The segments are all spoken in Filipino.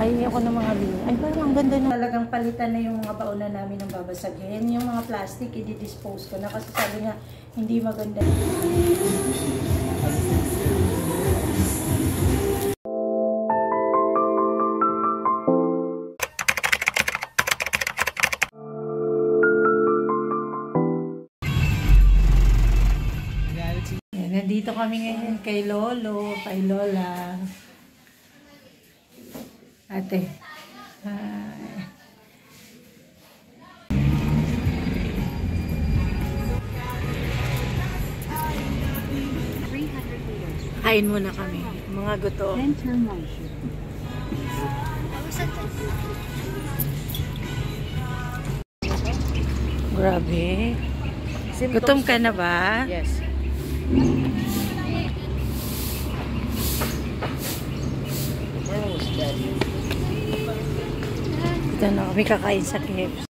Ay, ako ng mga linya. Ay, parang ang ganda na. Talagang palitan na yung mga bauna namin ng babasagin. Yung mga plastic, i-dispose ko na kasi sabi nga, hindi maganda. Nandito kami ngayon kay Lolo, kay Lola. Ate. Hi. Kain muna kami. Mga gutom. Grabe. Gutom ka na ba? Yes. Ito na kami kakain sa KFC.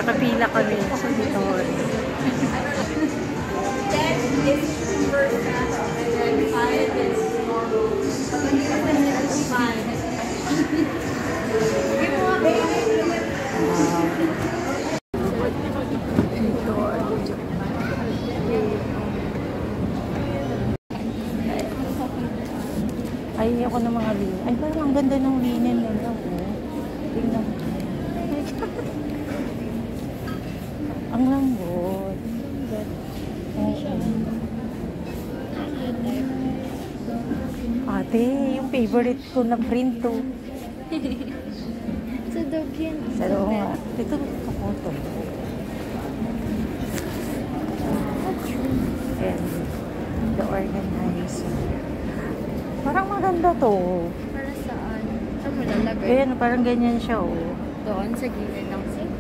Nakapila kami sa Vitor. Ay, ako ng mga linya. Ay, parang ang ganda ng linen nila. Tingnan. Ang lambot. Ate, yung favorite ko na print to. Sa dog yan. Sa loob nga. Ito ako to. And the organizer. Parang maganda to. Para saan? Saan mo lalagay? Ayan, parang ganyan siya, oh. Doon, sa gilid ng sink.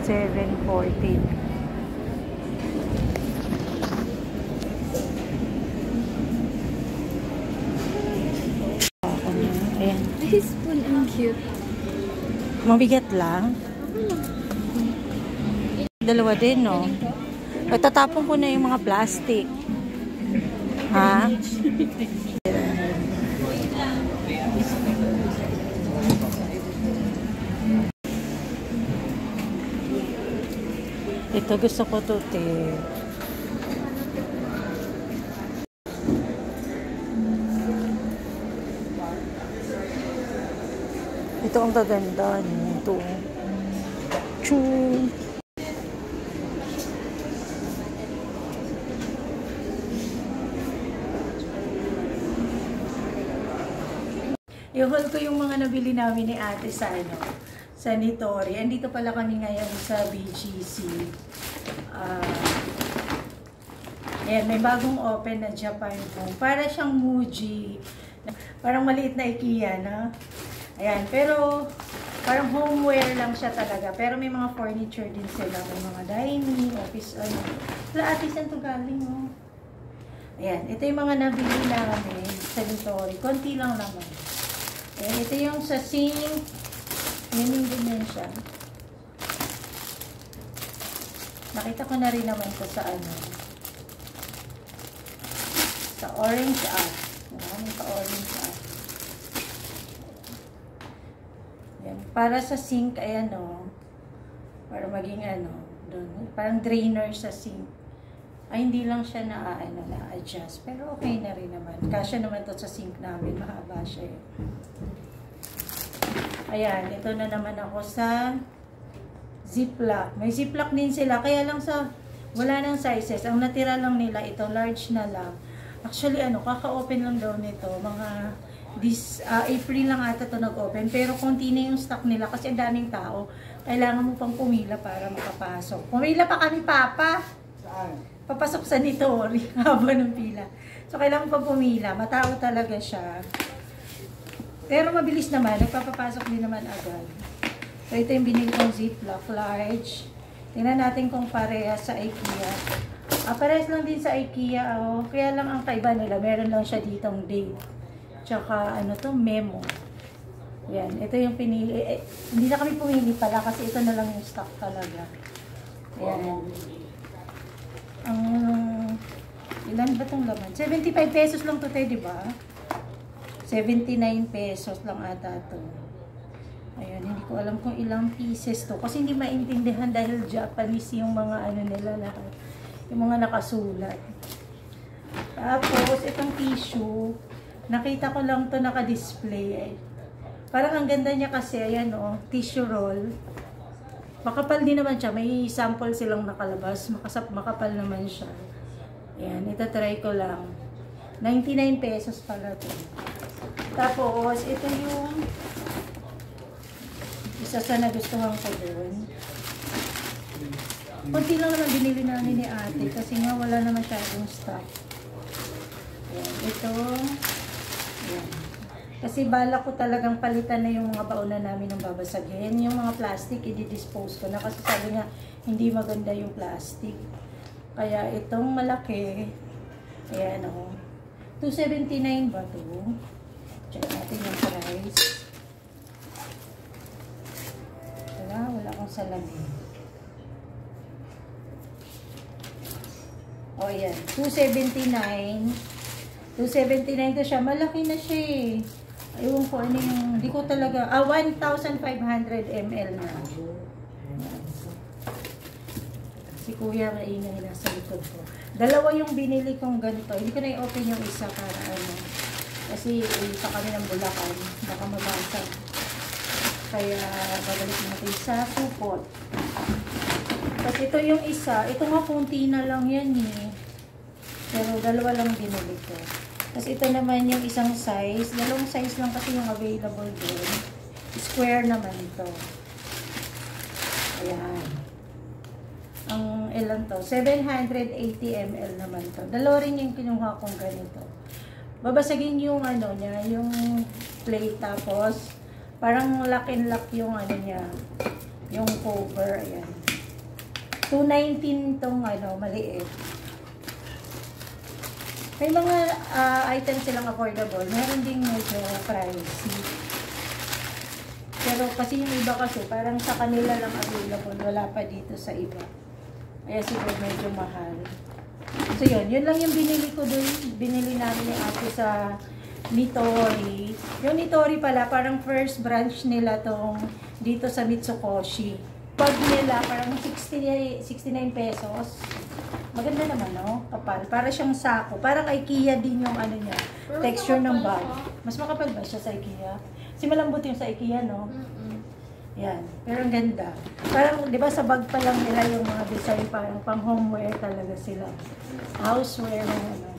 $7.14. Ayan. Ay, spoon, ang cute. Mabigat lang. Dalawa din, no? Tatapon ko na yung mga plastic. Ha? Ito gusto ko to, te. Ito ang kaganda. Ito. Choo! I-haul ko yung mga nabili namin ni ate sa sa Nitori. Andito pala kami ngayon sa BGC. Ayan, may bagong open na Japan home. Para siyang Muji. Parang maliit na IKEA, no? Ayan, pero parang homeware lang siya talaga. Pero may mga furniture din sila. May mga dining, office, ano. Wala, ate, saan ito galing, oh? Ayan, ito yung mga nabili namin sa Nitori. Konti lang naman. Ayan, ito yung sa sink. Yan din siya. Nakita ko na rin naman ito sa ano. Sa orange app. Maraming sa orange app. Yan. Para sa sink, ay ano. Para maging ano. Doon. Parang drainer sa sink. Ay, hindi lang siya na-adjust. Pero okay na rin naman. Kasya naman to sa sink namin. Mahaba siya. Ayan. Ito na naman ako sa Ziploc. May Ziploc din sila. Kaya lang sa wala nang sizes. Ang natira lang nila ito. Large na lang. Actually, kaka-open lang daw nito. Mga April lang ata ito nag-open. Pero konti na yung stock nila kasi ang daming tao. Kailangan mo pang pumila para makapasok. Pumila pa kami, Papa. Saan? Papasok sa Nitori, haba ng pila. So, kailangan pa pumila. Matao talaga siya. Pero mabilis naman. Nagpapapasok din naman agad. So, ito yung binili kong Ziploc large. Tingnan natin kung parehas sa IKEA. Parehas lang din sa IKEA. Oh. Kaya lang ang kaiba nila. Meron lang siya ditong date. Tsaka, memo. Yan. Ito yung pinili. Hindi na kami pumili pala kasi ito na lang yung stock talaga. Yan. Ilan ba itong laman? 75 pesos lang ito, di ba? 79 pesos lang ata ito. Ayan, hindi ko alam kung ilang pieces to. Kasi hindi maintindihan dahil Japanese yung mga nila lahat. Yung mga nakasulat. Tapos, itong tissue, nakita ko lang to naka-display. Parang ang ganda niya kasi, ayan tissue roll. Makapal din naman siya. May sample silang nakalabas. Makapal naman siya. Ayan, itatry ko lang. 99 pesos pala ito. Tapos, ito yung isa sa nagustuhan ko doon. Kunti lang naman binili namin ni ate kasi nga wala na masyadong stock. Ayan, ito. Ayan. Kasi bala ko talagang palitan na yung mga bauna namin ng babasagin. Yung mga plastic, i-dispose ko na. Kasi sabi nga, hindi maganda yung plastic. Kaya itong malaki, ayan $2.79 ba ito? Check natin yung price. Wala akong salamin. O yan, $2.79. $2.79 to siya. Malaki na siya eh. Ayun ko ano yung, hindi ko talaga, 1,500 ml na. Si Kuya maingay na sa likod ko. Dalawa yung binili kong ganito. Hindi ko na i-open yung isa para kasi isa kami ng Bulacan. Baka mabasag. Kaya babalik natin sa supot. Kasi ito yung isa. Ito nga kunti na lang yan eh. Pero dalawa lang binili ko. Kasi ito naman yung isang size. Dalawang size lang kasi yung available doon. Square naman ito. Ayan. Ang ilan to? 780 ml naman to. Dalawa rin yung kinuha kong ganito. Babasagin yung niya, yung plate. Tapos, parang lock and lock yung niya. Yung cover. Ayan. 219 tong maliit. May mga items silang affordable. Meron ding medyo pricey. Pero kasi yung iba kasi, parang sa kanila lang available. Wala pa dito sa iba. Kaya siguro medyo mahal. So yun lang yung binili ko dun. Binili namin ni ate sa Nitori. Yung Nitori pala, parang first branch nila tong dito sa Mitsukoshi. Pag nila, parang 69 pesos. Maganda naman, no? Kapal. Para siyang sako. Parang IKEA din yung niya. Texture ng bag. Mas makapal ba siya sa IKEA? Kasi malambot yung sa IKEA, no? Yan. Pero ang ganda. Parang, di ba sa bag pa lang nila yung mga design, parang pang homeware talaga sila. Houseware na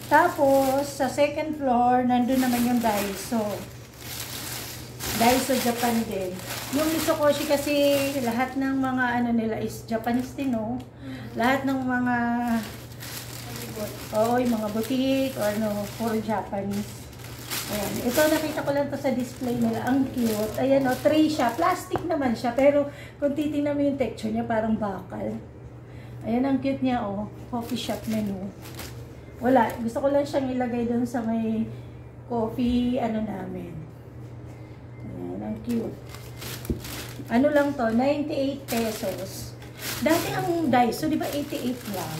Tapos, sa second floor, nandun naman yung Daiso. Daiso Japan din. Yung Mitsukoshi kasi, lahat ng mga nila is Japanese din, no? Lahat ng mga Oo, yung mga boutique or ano, puro Japanese. Ayan. Ito, nakita ko lang to sa display nila. Ang cute. Ayan o, tray siya. Plastic naman siya. Pero kung titignan mo yung texture niya, parang bakal. Ayan, ang cute niya o. Coffee shop menu. Wala. Gusto ko lang siyang ilagay doon sa may coffee, ano namin. Ayan, ang cute. Ano lang to? 98 pesos. Dati ang Daiso, di ba 88 lang?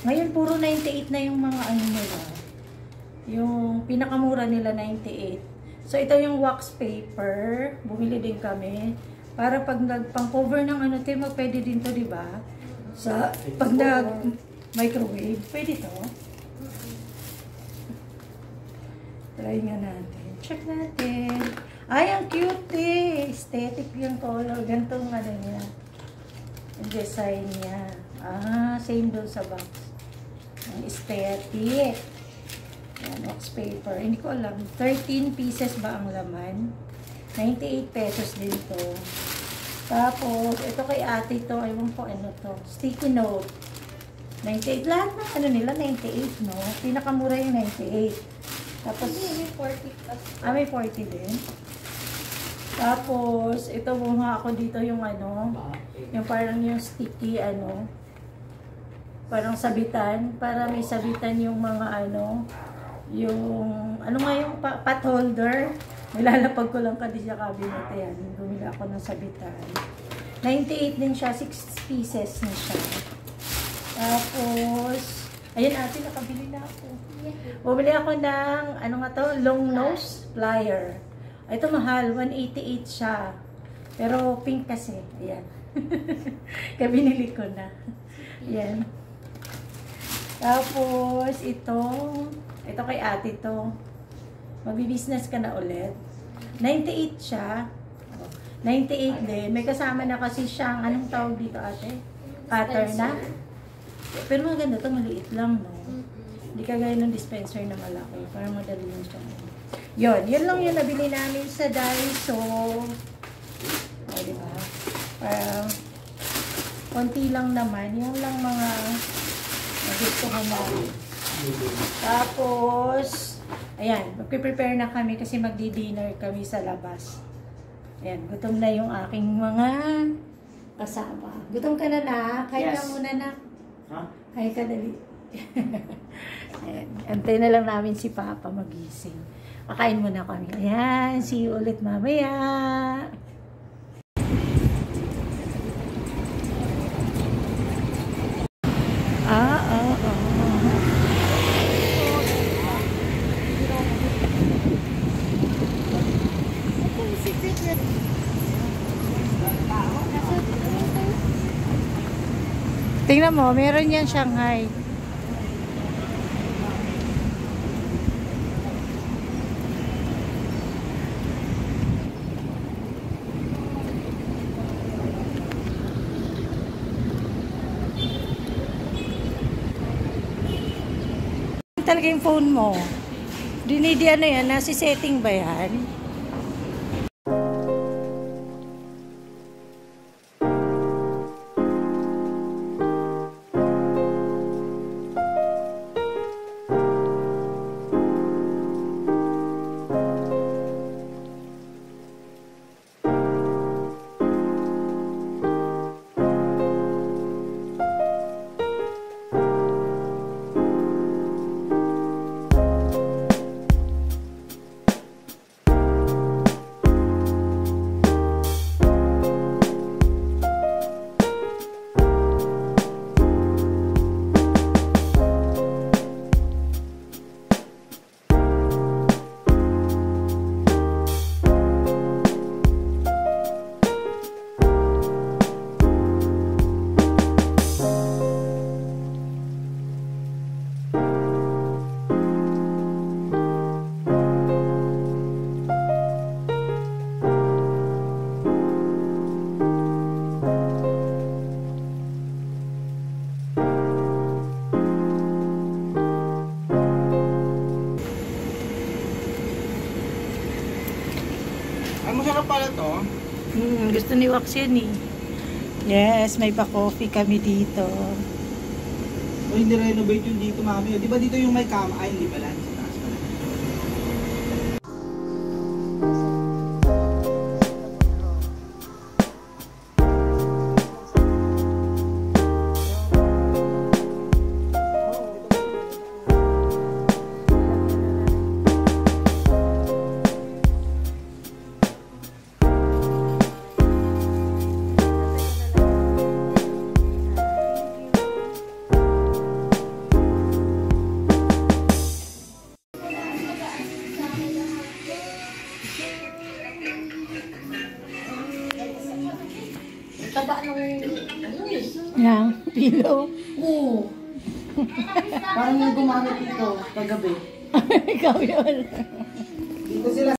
Ngayon, puro 98 na yung mga ano nila. Yung pinakamura nila 98. So ito yung wax paper, bumili din kami para pag nagpang-cover ng ano, tema pwede din to, di ba? Sa pag nag microwave, pwede to. Try nga natin. Check natin. Ay, ang cute eh. Aesthetic yung color. Gantong ano niya. Yung design niya. Ah, same doon sa box. Ang aesthetic. Ayan, wax paper. Hindi ko alam. 13 pieces ba ang laman? 98 pesos din to. Tapos, ito kay ate to. Ayun ko ano to. Sticky note. 98. Lahat ng ano nila, 98, no? Pinakamura yung 98. Tapos, May 40 plus. may 40 din. Tapos, ito bunga ako dito yung ano. Yung parang yung sticky, ano. Parang sabitan. Para may sabitan yung mga ano. Yung, ano nga yung pot holder. Nilalapag ko lang kasi sa cabinet. Ayan, bumili ako ng sabitan. 98 din siya, 6 pieces na siya. Tapos, ayan ate, nakabili na ako. Bumili ako ng, ano nga to, long nose plier. Ito mahal, 188 siya. Pero pink kasi, ayan. Kaya binili ko na. Ayan. Tapos, ito kay ate to. Magbi-business ka na ulit. 98 siya. 98 din. May kasama na kasi siyang, anong tawag dito ate? Cutter na. Pero maganda to, maliit lang, no? Hindi kagaya ng dispenser na malaki. Parang madali lang siya. Yun lang yung nabili namin sa Daiso. O, diba? Parang, konti lang naman. Yung lang mga nagustuhan namin. Tapos, ayan, magpe-prepare na kami kasi magdi-dinner kami sa labas. Ayan, gutom na yung aking mga kasama. Gutom ka na? Kain ka muna na. Huh? Kain ka dali. Ayan, antay na lang namin si Papa magising. Kakain muna kami. Ayan, see you ulit mamaya. Tingnan mo, meron yan Shanghai. Talaga yung phone mo. Dinidi ano yan, nasi setting ba yan? Masarap pala to. Gusto ni Wax yun eh. Yes, may pa-coffee kami dito. O hindi renovate yung dito, mami. O, di ba dito yung may cam? Ay, hindi pala. Sa taas pala. Yang, pillow. Oo. Parang yung gumamit dito kagabi. Ikaw yun. Dito sila